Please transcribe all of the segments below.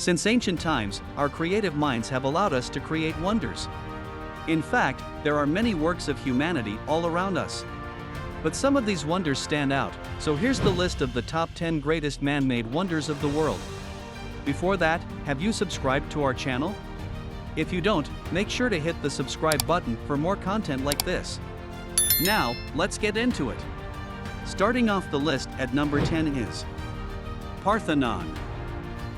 Since ancient times, our creative minds have allowed us to create wonders. In fact, there are many works of humanity all around us. But some of these wonders stand out, so here's the list of the top 10 greatest man-made wonders of the world. Before that, have you subscribed to our channel? If you don't, make sure to hit the subscribe button for more content like this. Now, let's get into it. Starting off the list at number 10 is Parthenon.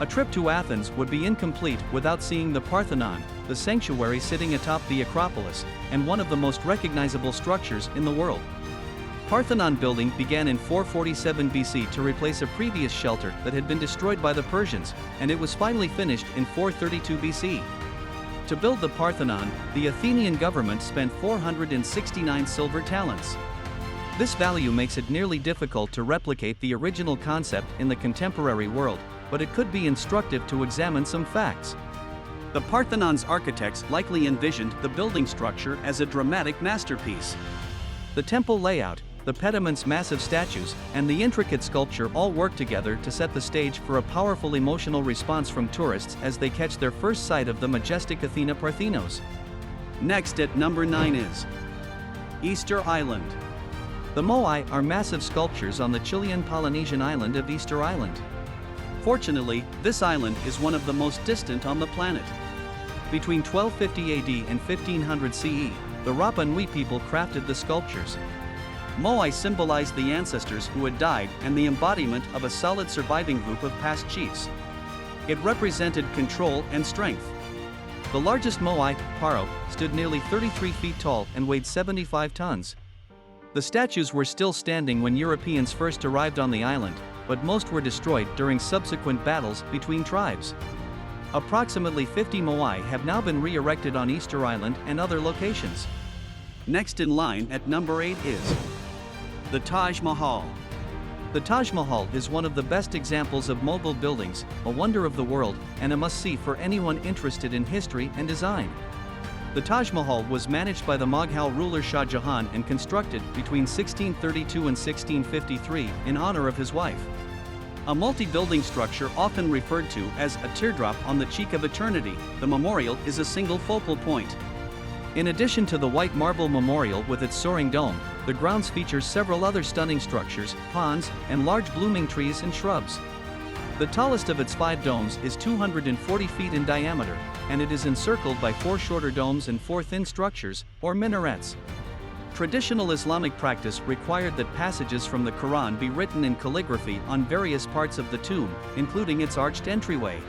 A trip to Athens would be incomplete without seeing the Parthenon, the sanctuary sitting atop the Acropolis, and one of the most recognizable structures in the world. Parthenon building began in 447 BC to replace a previous shelter that had been destroyed by the Persians, and it was finally finished in 432 BC. To build the Parthenon, the Athenian government spent 469 silver talents. This value makes it nearly difficult to replicate the original concept in the contemporary world, but it could be instructive to examine some facts. The Parthenon's architects likely envisioned the building structure as a dramatic masterpiece. The temple layout, the pediment's massive statues, and the intricate sculpture all work together to set the stage for a powerful emotional response from tourists as they catch their first sight of the majestic Athena Parthenos. Next at number 9 is Easter Island. The moai are massive sculptures on the Chilean Polynesian island of Easter Island. Fortunately, this island is one of the most distant on the planet. Between 1250 AD and 1500 CE, the Rapa Nui people crafted the sculptures. Moai symbolized the ancestors who had died and the embodiment of a solid surviving group of past chiefs. It represented control and strength. The largest moai, Paro, stood nearly 33 feet tall and weighed 75 tons. The statues were still standing when Europeans first arrived on the island, but most were destroyed during subsequent battles between tribes. Approximately 50 moai have now been re-erected on Easter Island and other locations. Next in line at number 8 is the Taj Mahal. The Taj Mahal is one of the best examples of mobile buildings, a wonder of the world, and a must-see for anyone interested in history and design. The Taj Mahal was managed by the Mughal ruler Shah Jahan and constructed between 1632 and 1653 in honor of his wife. A multi-building structure often referred to as a teardrop on the cheek of eternity, the memorial is a single focal point. In addition to the white marble memorial with its soaring dome, the grounds feature several other stunning structures, ponds, and large blooming trees and shrubs. The tallest of its 5 domes is 240 feet in diameter, and it is encircled by 4 shorter domes and 4 thin structures, or minarets. Traditional Islamic practice required that passages from the Quran be written in calligraphy on various parts of the tomb, including its arched entryway.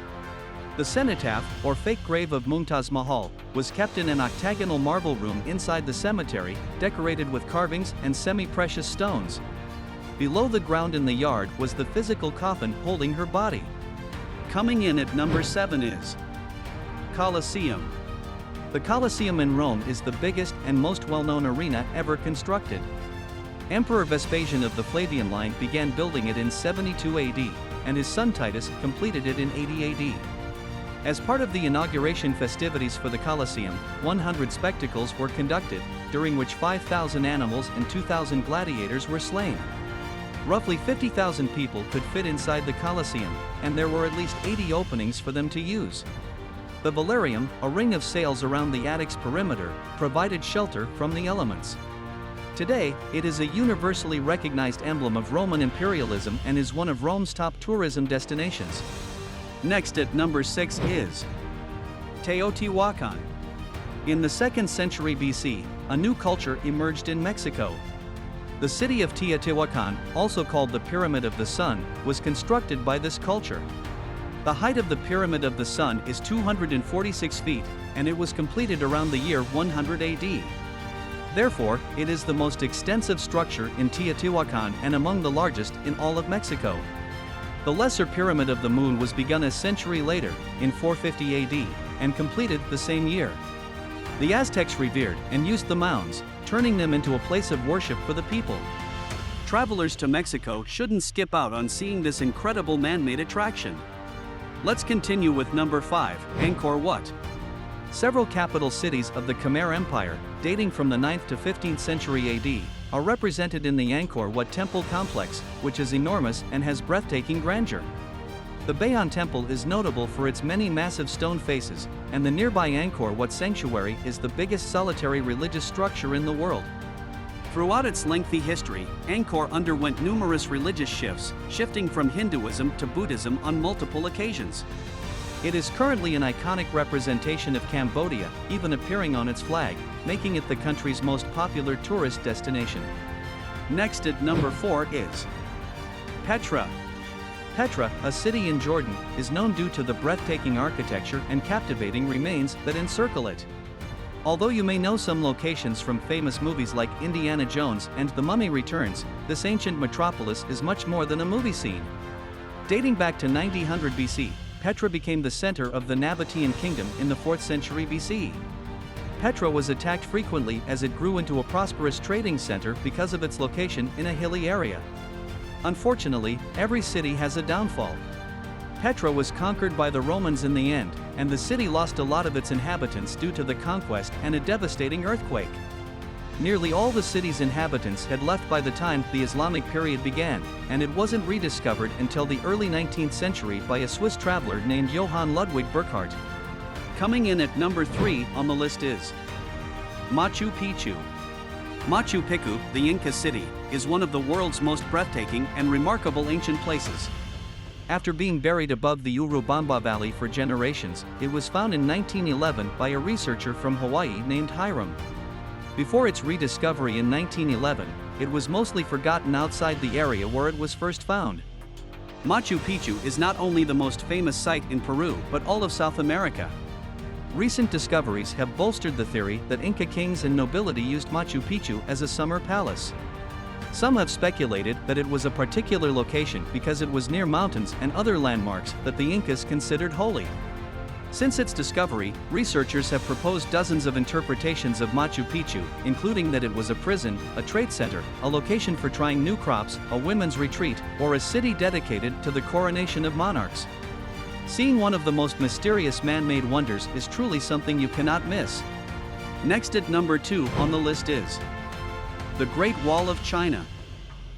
The cenotaph, or fake grave of Mumtaz Mahal, was kept in an octagonal marble room inside the cemetery, decorated with carvings and semi-precious stones. Below the ground in the yard was the physical coffin holding her body. Coming in at number 7 is Colosseum. The Colosseum in Rome is the biggest and most well-known arena ever constructed. Emperor Vespasian of the Flavian line began building it in 72 AD, and his son Titus completed it in 80 AD. As part of the inauguration festivities for the Colosseum, 100 spectacles were conducted, during which 5,000 animals and 2,000 gladiators were slain. Roughly 50,000 people could fit inside the Colosseum, and there were at least 80 openings for them to use. The Velarium, a ring of sails around the attic's perimeter, provided shelter from the elements. Today, it is a universally recognized emblem of Roman imperialism and is one of Rome's top tourism destinations. Next at number 6 is Teotihuacan. In the 2nd century BC, a new culture emerged in Mexico. The city of Teotihuacan, also called the Pyramid of the Sun, was constructed by this culture. The height of the Pyramid of the Sun is 246 feet, and it was completed around the year 100 AD. Therefore, it is the most extensive structure in Teotihuacan and among the largest in all of Mexico. The Lesser Pyramid of the Moon was begun a century later, in 450 AD, and completed the same year. The Aztecs revered and used the mounds, turning them into a place of worship for the people. Travelers to Mexico shouldn't skip out on seeing this incredible man-made attraction. Let's continue with number 5, Angkor Wat. Several capital cities of the Khmer Empire, dating from the 9th to 15th century AD, are represented in the Angkor Wat temple complex, which is enormous and has breathtaking grandeur. The Bayon Temple is notable for its many massive stone faces, and the nearby Angkor Wat sanctuary is the biggest solitary religious structure in the world. Throughout its lengthy history, Angkor underwent numerous religious shifts, shifting from Hinduism to Buddhism on multiple occasions. It is currently an iconic representation of Cambodia, even appearing on its flag, making it the country's most popular tourist destination. Next at number 4 is Petra. Petra, a city in Jordan, is known due to the breathtaking architecture and captivating remains that encircle it. Although you may know some locations from famous movies like Indiana Jones and The Mummy Returns, this ancient metropolis is much more than a movie scene. Dating back to 900 BC, Petra became the center of the Nabatean kingdom in the 4th century BC. Petra was attacked frequently as it grew into a prosperous trading center because of its location in a hilly area. Unfortunately, every city has a downfall. Petra was conquered by the Romans in the end, and the city lost a lot of its inhabitants due to the conquest and a devastating earthquake. Nearly all the city's inhabitants had left by the time the Islamic period began, and it wasn't rediscovered until the early 19th century by a Swiss traveler named Johann Ludwig Burckhardt. Coming in at number 3 on the list is Machu Picchu. Machu Picchu, the Inca city, is one of the world's most breathtaking and remarkable ancient places. After being buried above the Urubamba Valley for generations, it was found in 1911 by a researcher from Hawaii named Hiram. Before its rediscovery in 1911, it was mostly forgotten outside the area where it was first found. Machu Picchu is not only the most famous site in Peru but all of South America. Recent discoveries have bolstered the theory that Inca kings and nobility used Machu Picchu as a summer palace. Some have speculated that it was a particular location because it was near mountains and other landmarks that the Incas considered holy. Since its discovery, researchers have proposed dozens of interpretations of Machu Picchu, including that it was a prison, a trade center, a location for trying new crops, a women's retreat, or a city dedicated to the coronation of monarchs. Seeing one of the most mysterious man-made wonders is truly something you cannot miss. Next at number 2 on the list is the Great Wall of China.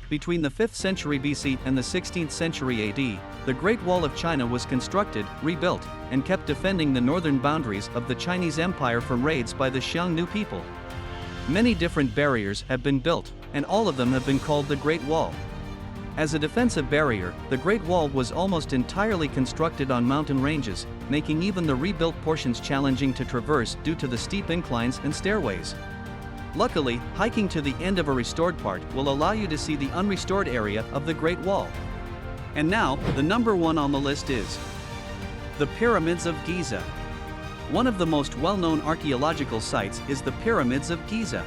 Between the 5th century BC and the 16th century AD, the Great Wall of China was constructed, rebuilt, and kept defending the northern boundaries of the Chinese Empire from raids by the Xiongnu people. Many different barriers have been built, and all of them have been called the Great Wall. As a defensive barrier, the Great Wall was almost entirely constructed on mountain ranges, making even the rebuilt portions challenging to traverse due to the steep inclines and stairways. Luckily, hiking to the end of a restored part will allow you to see the unrestored area of the Great Wall. And now, the number 1 on the list is the Pyramids of Giza. One of the most well-known archaeological sites is the Pyramids of Giza.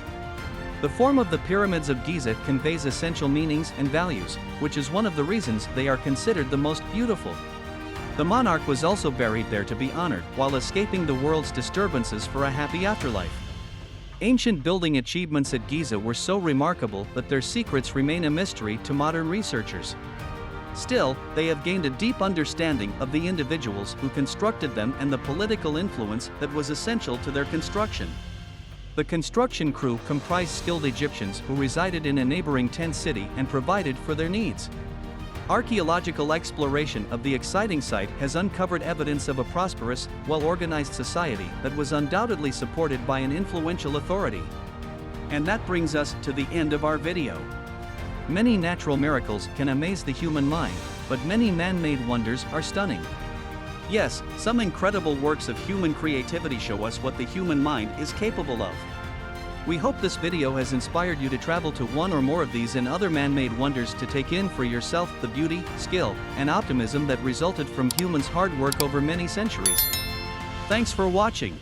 The form of the Pyramids of Giza conveys essential meanings and values, which is one of the reasons they are considered the most beautiful. The monarch was also buried there to be honored while escaping the world's disturbances for a happy afterlife. Ancient building achievements at Giza were so remarkable that their secrets remain a mystery to modern researchers. Still, they have gained a deep understanding of the individuals who constructed them and the political influence that was essential to their construction. The construction crew comprised skilled Egyptians who resided in a neighboring tent city and provided for their needs. Archaeological exploration of the exciting site has uncovered evidence of a prosperous, well-organized society that was undoubtedly supported by an influential authority. And that brings us to the end of our video. Many natural miracles can amaze the human mind, but many man-made wonders are stunning. Yes, some incredible works of human creativity show us what the human mind is capable of. We hope this video has inspired you to travel to one or more of these and other man-made wonders to take in for yourself the beauty, skill, and optimism that resulted from humans' hard work over many centuries. Thanks for watching.